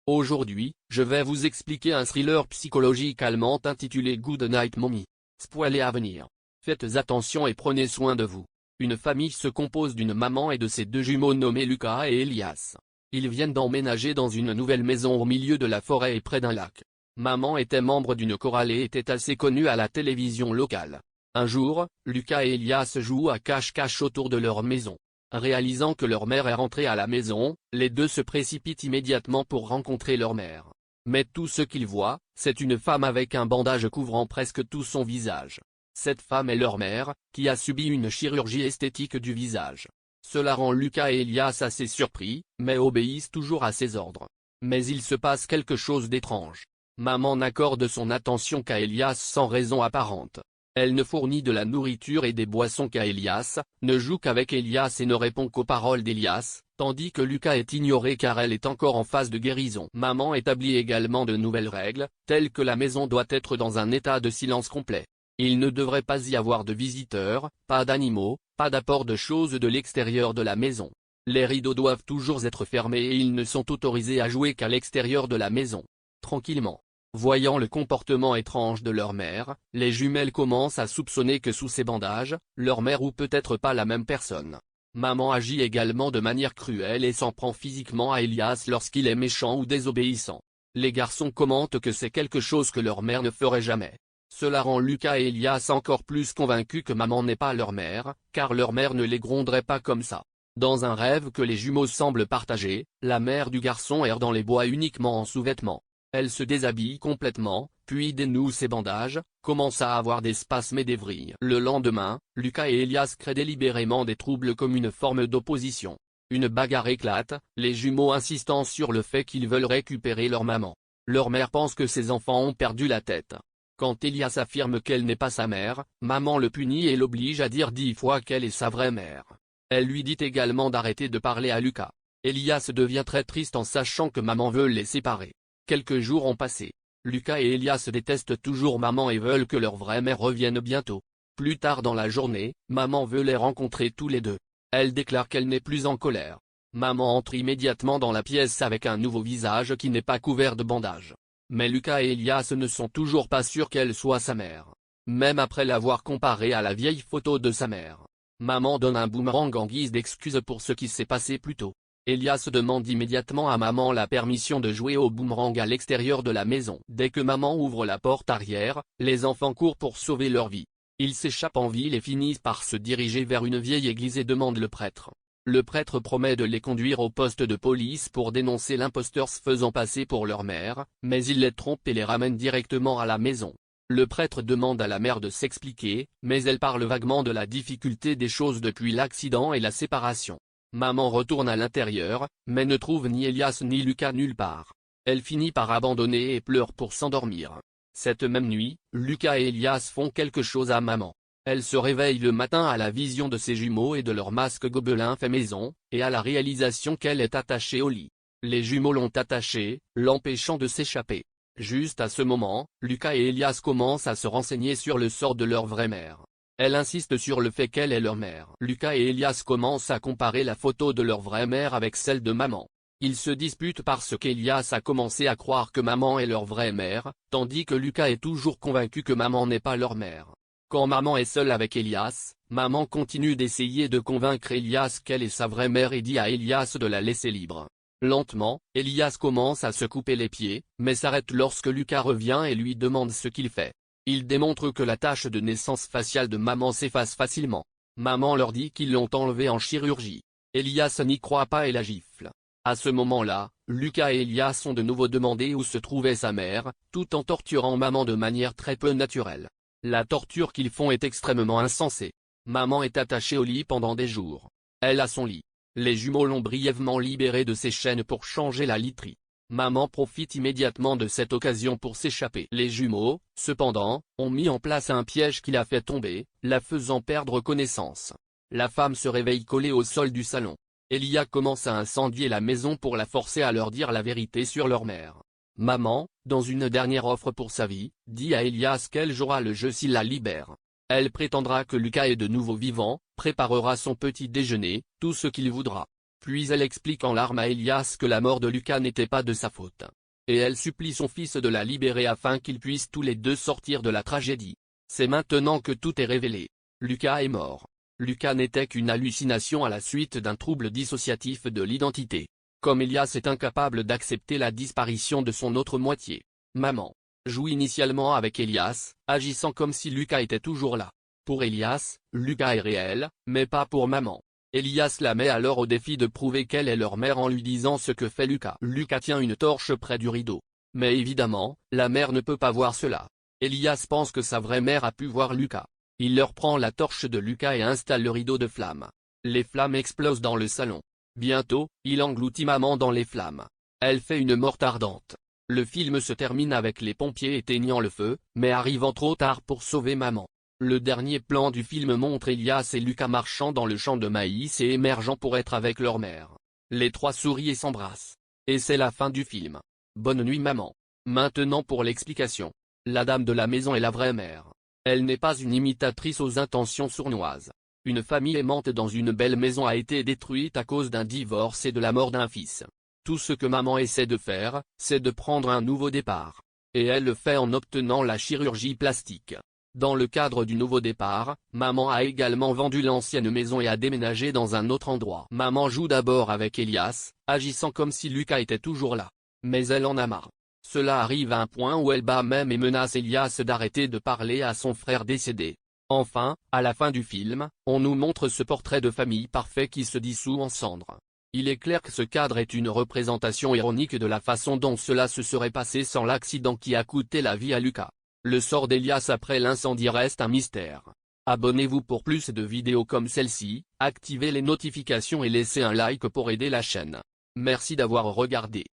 Aujourd'hui, je vais vous expliquer un thriller psychologique allemand intitulé Good Night Mommy. Spoiler à venir. Faites attention et prenez soin de vous. Une famille se compose d'une maman et de ses deux jumeaux nommés Lucas et Elias. Ils viennent d'emménager dans une nouvelle maison au milieu de la forêt et près d'un lac. Maman était membre d'une chorale et était assez connue à la télévision locale. Un jour, Lucas et Elias jouent à cache-cache autour de leur maison. Réalisant que leur mère est rentrée à la maison, les deux se précipitent immédiatement pour rencontrer leur mère. Mais tout ce qu'ils voient, c'est une femme avec un bandage couvrant presque tout son visage. Cette femme est leur mère, qui a subi une chirurgie esthétique du visage. Cela rend Lucas et Elias assez surpris, mais obéissent toujours à ses ordres. Mais il se passe quelque chose d'étrange. Maman n'accorde son attention qu'à Elias sans raison apparente. Elle ne fournit de la nourriture et des boissons qu'à Elias, ne joue qu'avec Elias et ne répond qu'aux paroles d'Elias, tandis que Lucas est ignoré car elle est encore en phase de guérison. Maman établit également de nouvelles règles, telles que la maison doit être dans un état de silence complet. Il ne devrait pas y avoir de visiteurs, pas d'animaux, pas d'apport de choses de l'extérieur de la maison. Les rideaux doivent toujours être fermés et ils ne sont autorisés à jouer qu'à l'extérieur de la maison. Tranquillement. Voyant le comportement étrange de leur mère, les jumelles commencent à soupçonner que sous ces bandages, leur mère ou peut-être pas la même personne. Maman agit également de manière cruelle et s'en prend physiquement à Elias lorsqu'il est méchant ou désobéissant. Les garçons commentent que c'est quelque chose que leur mère ne ferait jamais. Cela rend Lucas et Elias encore plus convaincus que maman n'est pas leur mère, car leur mère ne les gronderait pas comme ça. Dans un rêve que les jumeaux semblent partager, la mère du garçon erre dans les bois uniquement en sous-vêtements. Elle se déshabille complètement, puis dénoue ses bandages, commence à avoir des spasmes et des vrilles. Le lendemain, Lucas et Elias créent délibérément des troubles comme une forme d'opposition. Une bagarre éclate, les jumeaux insistant sur le fait qu'ils veulent récupérer leur maman. Leur mère pense que ses enfants ont perdu la tête. Quand Elias affirme qu'elle n'est pas sa mère, maman le punit et l'oblige à dire 10 fois qu'elle est sa vraie mère. Elle lui dit également d'arrêter de parler à Lucas. Elias devient très triste en sachant que maman veut les séparer. Quelques jours ont passé. Lucas et Elias détestent toujours maman et veulent que leur vraie mère revienne bientôt. Plus tard dans la journée, maman veut les rencontrer tous les deux. Elle déclare qu'elle n'est plus en colère. Maman entre immédiatement dans la pièce avec un nouveau visage qui n'est pas couvert de bandage. Mais Lucas et Elias ne sont toujours pas sûrs qu'elle soit sa mère. Même après l'avoir comparée à la vieille photo de sa mère. Maman donne un boomerang en guise d'excuse pour ce qui s'est passé plus tôt. Elias demande immédiatement à maman la permission de jouer au boomerang à l'extérieur de la maison. Dès que maman ouvre la porte arrière, les enfants courent pour sauver leur vie. Ils s'échappent en ville et finissent par se diriger vers une vieille église et demandent le prêtre. Le prêtre promet de les conduire au poste de police pour dénoncer l'imposteur se faisant passer pour leur mère, mais il les trompe et les ramène directement à la maison. Le prêtre demande à la mère de s'expliquer, mais elle parle vaguement de la difficulté des choses depuis l'accident et la séparation. Maman retourne à l'intérieur, mais ne trouve ni Elias ni Lucas nulle part. Elle finit par abandonner et pleure pour s'endormir. Cette même nuit, Lucas et Elias font quelque chose à maman. Elle se réveille le matin à la vision de ses jumeaux et de leur masque gobelin fait maison, et à la réalisation qu'elle est attachée au lit. Les jumeaux l'ont attachée, l'empêchant de s'échapper. Juste à ce moment, Lucas et Elias commencent à se renseigner sur le sort de leur vraie mère. Elle insiste sur le fait qu'elle est leur mère. Lucas et Elias commencent à comparer la photo de leur vraie mère avec celle de maman. Ils se disputent parce qu'Elias a commencé à croire que maman est leur vraie mère, tandis que Lucas est toujours convaincu que maman n'est pas leur mère. Quand maman est seule avec Elias, maman continue d'essayer de convaincre Elias qu'elle est sa vraie mère et dit à Elias de la laisser libre. Lentement, Elias commence à se couper les pieds, mais s'arrête lorsque Lucas revient et lui demande ce qu'il fait. Il démontre que la tache de naissance faciale de maman s'efface facilement. Maman leur dit qu'ils l'ont enlevée en chirurgie. Elias n'y croit pas et la gifle. À ce moment-là, Lucas et Elias ont de nouveau demandé où se trouvait sa mère, tout en torturant maman de manière très peu naturelle. La torture qu'ils font est extrêmement insensée. Maman est attachée au lit pendant des jours. Elle a son lit. Les jumeaux l'ont brièvement libérée de ses chaînes pour changer la literie. Maman profite immédiatement de cette occasion pour s'échapper. Les jumeaux, cependant, ont mis en place un piège qui la fait tomber, la faisant perdre connaissance. La femme se réveille collée au sol du salon. Elia commence à incendier la maison pour la forcer à leur dire la vérité sur leur mère. Maman, dans une dernière offre pour sa vie, dit à Elias qu'elle jouera le jeu s'il la libère. Elle prétendra que Lucas est de nouveau vivant, préparera son petit déjeuner, tout ce qu'il voudra. Puis elle explique en larmes à Elias que la mort de Lucas n'était pas de sa faute. Et elle supplie son fils de la libérer afin qu'ils puissent tous les deux sortir de la tragédie. C'est maintenant que tout est révélé. Lucas est mort. Lucas n'était qu'une hallucination à la suite d'un trouble dissociatif de l'identité. Comme Elias est incapable d'accepter la disparition de son autre moitié. Maman joue initialement avec Elias, agissant comme si Lucas était toujours là. Pour Elias, Lucas est réel, mais pas pour maman. Elias la met alors au défi de prouver qu'elle est leur mère en lui disant ce que fait Lucas. Lucas tient une torche près du rideau. Mais évidemment, la mère ne peut pas voir cela. Elias pense que sa vraie mère a pu voir Lucas. Il leur prend la torche de Lucas et installe le rideau de flammes. Les flammes explosent dans le salon. Bientôt, il engloutit maman dans les flammes. Elle fait une mort ardente. Le film se termine avec les pompiers éteignant le feu, mais arrivant trop tard pour sauver maman. Le dernier plan du film montre Elias et Lucas marchant dans le champ de maïs et émergeant pour être avec leur mère. Les trois sourient et s'embrassent. Et c'est la fin du film. Bonne nuit maman. Maintenant pour l'explication. La dame de la maison est la vraie mère. Elle n'est pas une imitatrice aux intentions sournoises. Une famille aimante dans une belle maison a été détruite à cause d'un divorce et de la mort d'un fils. Tout ce que maman essaie de faire, c'est de prendre un nouveau départ. Et elle le fait en obtenant la chirurgie plastique. Dans le cadre du nouveau départ, maman a également vendu l'ancienne maison et a déménagé dans un autre endroit. Maman joue d'abord avec Elias, agissant comme si Lucas était toujours là. Mais elle en a marre. Cela arrive à un point où elle bat même et menace Elias d'arrêter de parler à son frère décédé. Enfin, à la fin du film, on nous montre ce portrait de famille parfait qui se dissout en cendres. Il est clair que ce cadre est une représentation ironique de la façon dont cela se serait passé sans l'accident qui a coûté la vie à Lucas. Le sort d'Elias après l'incendie reste un mystère. Abonnez-vous pour plus de vidéos comme celle-ci, activez les notifications et laissez un like pour aider la chaîne. Merci d'avoir regardé.